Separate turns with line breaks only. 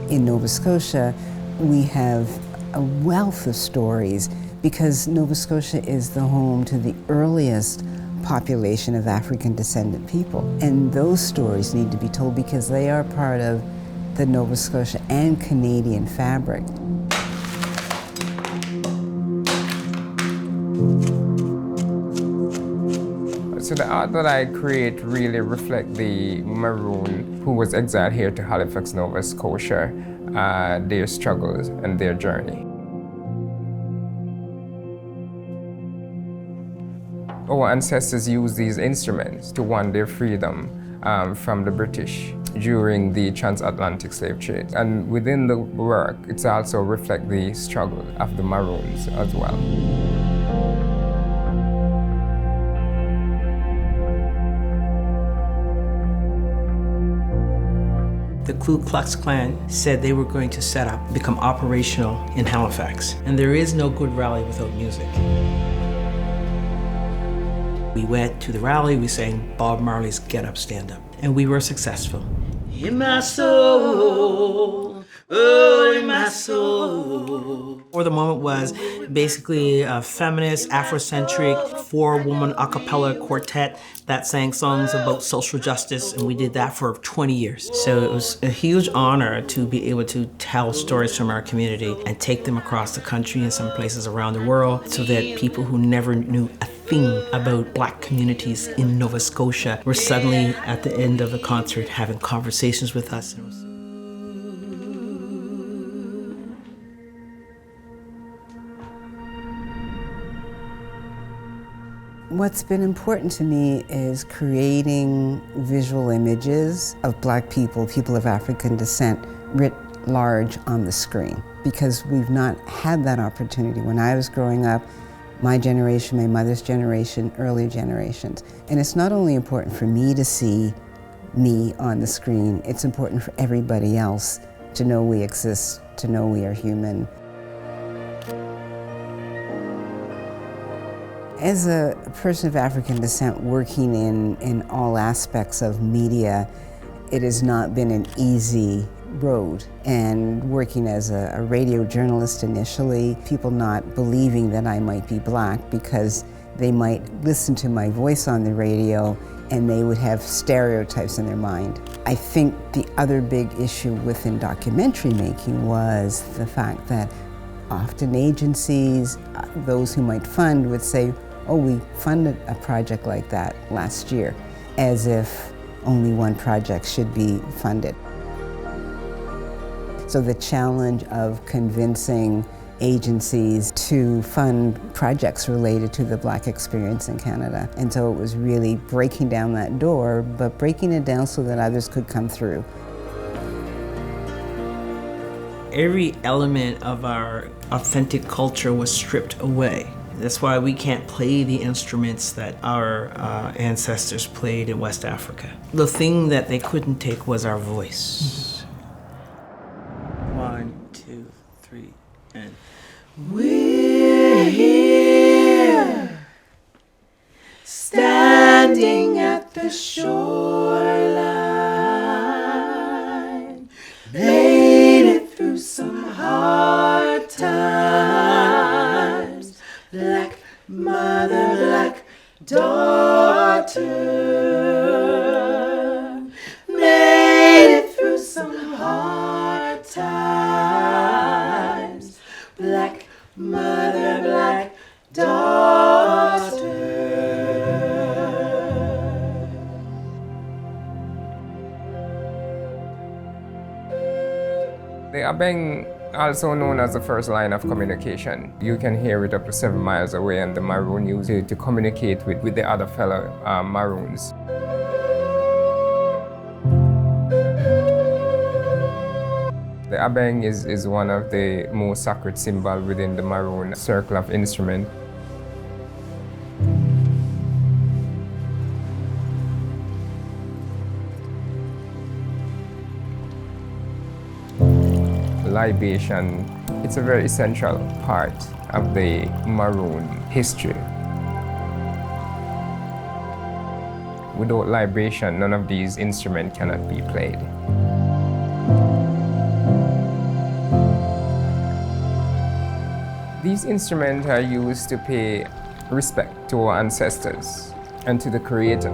In Nova Scotia, we have a wealth of stories because Nova Scotia is the home to the earliest population of African descendant people. And those stories need to be told because they are part of the Nova Scotia and Canadian fabric.
So the art that I create really reflect the Maroon who was exiled here to Halifax, Nova Scotia, their struggles and their journey. Our ancestors used these instruments to win their freedom from the British during the transatlantic slave trade. And within the work, it's also reflect the struggle of the Maroons as well.
The Ku Klux Klan said they were going to set up, become operational in Halifax. And there is no good rally without music. We went to the rally, we sang Bob Marley's Get Up, Stand Up, and we were successful. In my soul, oh, in my soul. Or the moment was basically a feminist, Afrocentric, four-woman a cappella quartet that sang songs about social justice, and we did that for 20 years. So it was a huge honor to be able to tell stories from our community and take them across the country and some places around the world so that people who never knew a thing about Black communities in Nova Scotia were suddenly at the end of the concert having conversations with us.
What's been important to me is creating visual images of Black people, people of African descent, writ large on the screen, because we've not had that opportunity. When I was growing up, my generation, my mother's generation, earlier generations. And it's not only important for me to see me on the screen, it's important for everybody else to know we exist, to know we are human. As a person of African descent working in all aspects of media, it has not been an easy road. And working as a radio journalist initially, people not believing that I might be Black because they might listen to my voice on the radio and they would have stereotypes in their mind. I think the other big issue within documentary making was the fact that often agencies, those who might fund would say, oh, we funded a project like that last year, as if only one project should be funded. So the challenge of convincing agencies to fund projects related to the Black experience in Canada. And so it was really breaking down that door, but breaking it down so that others could come through.
Every element of our authentic culture was stripped away. That's why we can't play the instruments that our ancestors played in West Africa. The thing that they couldn't take was our voice. 1, 2, 3, and we're here, standing at the shoreline, made it through some hard times. Black mother, Black daughter, made it through some hard times. Black mother, Black daughter.
The Abeng, also known as the first line of communication. You can hear it up to 7 miles away, and the Maroon use it to communicate with the other fellow Maroons. The Abeng is one of the most sacred symbols within the Maroon circle of instrument. Libation, it's a very essential part of the Maroon history. Without libation, none of these instruments cannot be played. These instruments are used to pay respect to our ancestors and to the Creator.